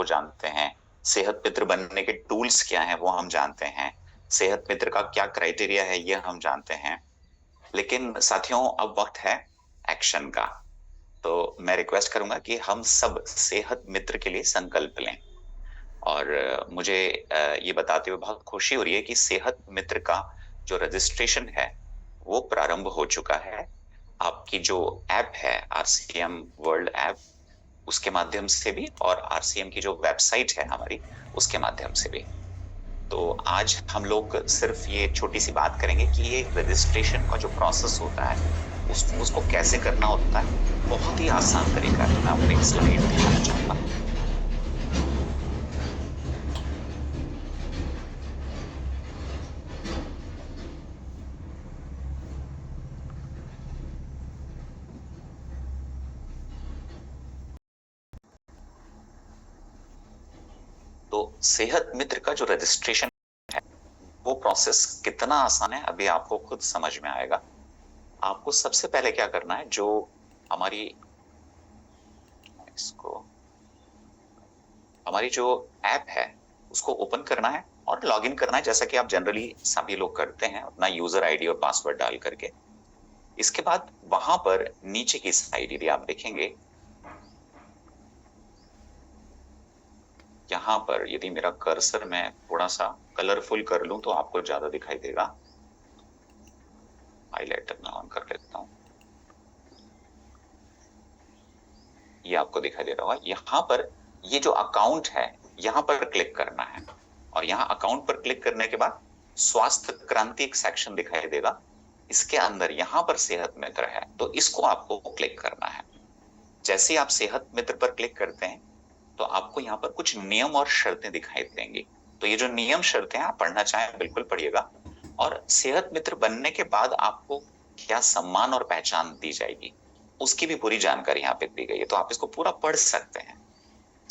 वो जानते हैं। सेहत मित्र बनने के टूल्स क्या हैं वो हम जानते हैं। सेहत मित्र का क्या क्राइटेरिया है ये हम जानते हैं। लेकिन साथियों, अब वक्त है एक्शन का। तो मैं रिक्वेस्ट करूंगा कि हम सब सेहत मित्र के लिए संकल्प लें। और मुझे ये बताते हुए बहुत खुशी हो रही है कि सेहत मित्र का जो रजिस्ट्रेशन है वो प्रारंभ हो चुका है। आपकी जो ऐप है, आरसीएम वर्ल्ड ऐप, उसके माध्यम से भी, और आरसीएम की जो वेबसाइट है हमारी, उसके माध्यम से भी। तो आज हम लोग सिर्फ ये छोटी सी बात करेंगे कि ये रजिस्ट्रेशन का जो प्रोसेस होता है उसको कैसे करना होता है। बहुत ही आसान तरीका है। मैं आपको एक स्लाइड दिखाना चाहूंगा। तो सेहत मित्र का जो रजिस्ट्रेशन है वो प्रोसेस कितना आसान है अभी आपको खुद समझ में आएगा। आपको सबसे पहले क्या करना है, जो हमारी इसको हमारी जो ऐप है उसको ओपन करना है और लॉगिन करना है, जैसा कि आप जनरली सभी लोग करते हैं, अपना यूजर आईडी और पासवर्ड डाल करके। इसके बाद वहां पर नीचे की साइड यदि आप देखेंगे, यहाँ पर यदि मेरा कर्सर मैं थोड़ा सा कलरफुल कर लूं तो आपको ज्यादा दिखाई देगा। हाईलाइटर मैं ऑन कर लेता हूँ। ये आपको दिखाई दे रहा होगा। यहाँ पर ये जो अकाउंट है यहाँ पर क्लिक करना है, और यहाँ अकाउंट पर क्लिक करने के बाद स्वास्थ्य क्रांति एक सेक्शन दिखाई देगा। इसके अंदर यहाँ पर सेहत मित्र है, तो इसको आपको क्लिक करना है। जैसे ही आप सेहत मित्र पर क्लिक करते हैं तो आपको यहाँ पर कुछ नियम और शर्तें दिखाई देंगी। तो ये जो नियम शर्तें हैं, आप पढ़ना चाहें बिल्कुल पढ़िएगा। और सेहत मित्र बनने के बाद आपको क्या सम्मान और पहचान दी जाएगी उसकी भी पूरी जानकारी यहाँ पे दी गई है, तो आप इसको पूरा पढ़ सकते हैं।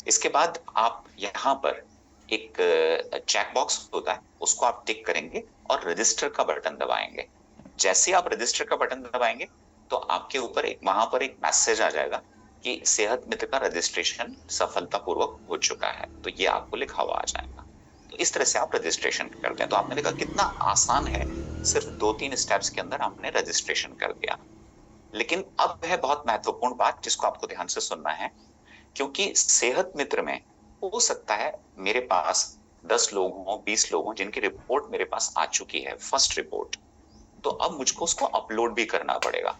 इसके बाद आप यहाँ पर एक चेक बॉक्स होता है, उसको आप टिक करेंगे और रजिस्टर का बटन दबाएंगे। जैसे आप रजिस्टर का बटन दबाएंगे तो आपके ऊपर वहां पर एक मैसेज आ जाएगा कि सेहत मित्र का रजिस्ट्रेशन सफलतापूर्वक हो चुका है। तो ये आपको लिखा हुआ आ जाएगा। तो इस तरह से आप रजिस्ट्रेशन करते हैं। तो आपने देखा कितना आसान है, सिर्फ 2-3 स्टेप्स के अंदर आपने रजिस्ट्रेशन कर दिया। लेकिन अब है बहुत महत्वपूर्ण बात जिसको आपको ध्यान से सुनना है, क्योंकि सेहत मित्र में हो सकता है मेरे पास 10 लोग हों, 20 लोग हों जिनकी रिपोर्ट मेरे पास आ चुकी है, फर्स्ट रिपोर्ट। तो अब मुझको उसको अपलोड भी करना पड़ेगा।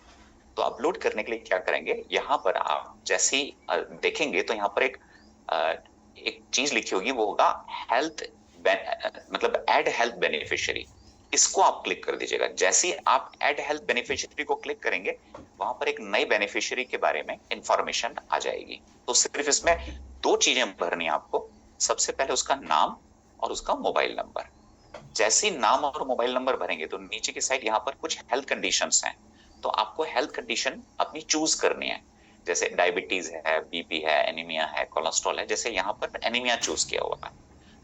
तो अपलोड करने के लिए क्या करेंगे, यहाँ पर आप जैसे ही देखेंगे तो यहाँ पर एक चीज लिखी होगी, वो होगा हेल्थ, मतलब एड हेल्थ बेनिफिशियरी। इसको आप क्लिक कर दीजिएगा। जैसे ही आप एड हेल्थ बेनिफिशियरी को क्लिक करेंगे वहां पर एक नई बेनिफिशियरी के बारे में इंफॉर्मेशन आ जाएगी। तो सिर्फ इसमें 2 चीजें भरनी है आपको। सबसे पहले उसका नाम और उसका मोबाइल नंबर। जैसे ही नाम और मोबाइल नंबर भरेंगे तो नीचे की साइड यहाँ पर कुछ हेल्थ कंडीशंस हैं। तो आपको हेल्थ कंडीशन अपनी चूज करनी है। जैसे डायबिटीज है, बीपी है, एनीमिया है, कोलेस्ट्रॉल है। जैसे यहाँ पर एनीमिया चूज किया हुआ है,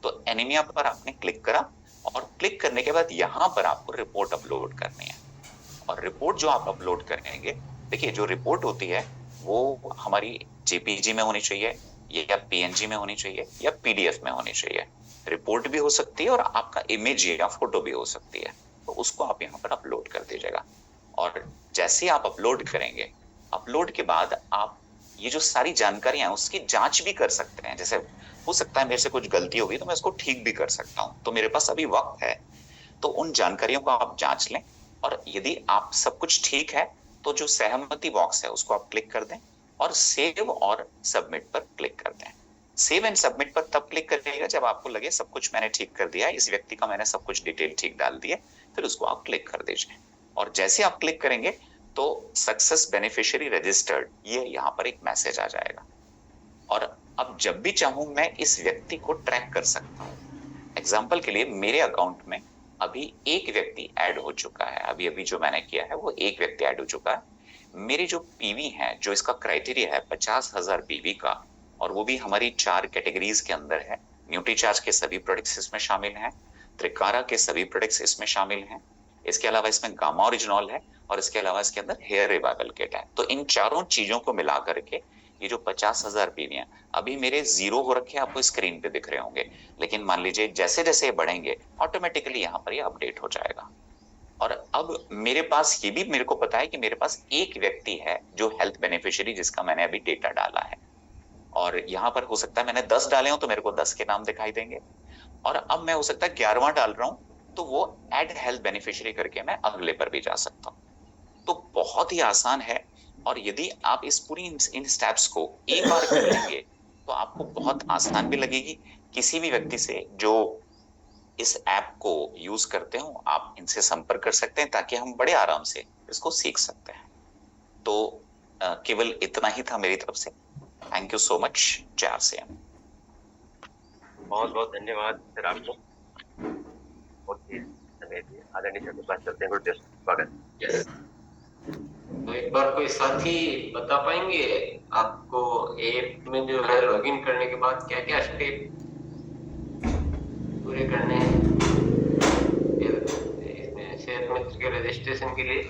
तो एनीमिया पर आपने क्लिक करा, और क्लिक करने के बाद यहाँ पर आपको रिपोर्ट अपलोड करनी है। और रिपोर्ट जो आप अपलोड करेंगे, देखिए जो रिपोर्ट होती है वो हमारी जेपीजी में होनी चाहिए, या पीएनजी में होनी चाहिए, या पीडीएफ में होनी चाहिए। रिपोर्ट भी हो सकती है और आपका इमेज या फोटो भी हो सकती है। तो उसको आप यहाँ पर अपलोड कर दीजिएगा। और जैसे ही आप अपलोड करेंगे, अपलोड के बाद आप ये जो सारी जानकारियां हैं उसकी जांच भी कर सकते हैं। जैसे हो सकता है मेरे से कुछ गलती होगी तो मैं उसको ठीक भी कर सकता हूँ, तो मेरे पास अभी वक्त है। तो उन जानकारियों को आप जांच लें, और यदि आप सब कुछ ठीक है तो जो सहमति बॉक्स है उसको आप क्लिक कर दें, और सेव और सबमिट पर क्लिक कर दें। सेव एंड सबमिट पर तब क्लिक करिएगा जब आपको लगे सब कुछ मैंने ठीक कर दिया है, इस व्यक्ति का मैंने सब कुछ डिटेल ठीक डाल दी है, फिर उसको आप क्लिक कर दीजिए। और जैसे आप क्लिक करेंगे तो सक्सेस बेनिफिशियरी रजिस्टर्ड, ये यहाँ पर एक मैसेज आ जाएगा। और अब जब भी चाहूं मैं इस व्यक्ति को ट्रैक कर सकता हूं। एग्जाम्पल के लिए मेरे अकाउंट में अभी एक व्यक्ति ऐड हो चुका है। अभी अभी जो मैंने किया है वो एक व्यक्ति ऐड हो चुका है। मेरी जो पीवी है, जो इसका क्राइटेरिया है 50,000 पीवी का, और वो भी हमारी 4 कैटेगरीज के अंदर है। न्यूट्रीचार्ज के सभी प्रोडक्ट्स इसमें शामिल हैं, त्रिकारा के सभी प्रोडक्ट्स इसमें शामिल हैं, इसके अलावा इसमें गामा ओरिजिनॉल है, और इसके अलावा इसके अंदर हेयर रिवाइवल किट है। तो इन चारों चीजों को मिला करके ये जो 50,000 बीवियां अभी मेरे 0 हो रखे आपको स्क्रीन पे दिख रहे होंगे, लेकिन मान लीजिए जैसे जैसे ये बढ़ेंगे ऑटोमेटिकली यहाँ पर ये अपडेट हो जाएगा। और अब मेरे पास ये भी मेरे को पता है कि मेरे पास एक व्यक्ति है जो हेल्थ बेनिफिशियरी जिसका मैंने अभी डेटा डाला है, और यहाँ पर हो सकता है मैंने 10 डाले हो तो मेरे को 10 के नाम दिखाई देंगे, और अब मैं हो सकता है 11वां डाल रहा हूं तो वो एड हेल्थ बेनिफिशियरी करके मैं अगले पर भी जा सकता हूँ। तो बहुत ही आसान है, और यदि आप इस पूरी इन स्टेप्स को एक बार कर लेंगे तो आपको बहुत आसान भी लगेगी। किसी भी व्यक्ति से जो इस ऐप को यूज करते हो आप इनसे संपर्क कर सकते हैं ताकि हम बड़े आराम से इसको सीख सकते हैं। तो केवल इतना ही था मेरी तरफ से। Thank you so much. जय RCM। बहुत बहुत धन्यवाद सर आपको। आदरणीय सर बात करते हैं। गुड स्वागत। यस, तो एक बार कोई साथी बता पाएंगे आपको ऐप में जो है लॉगिन करने के बाद क्या क्या स्टेप पूरे करने हैं सेहत मित्र के रजिस्ट्रेशन के लिए?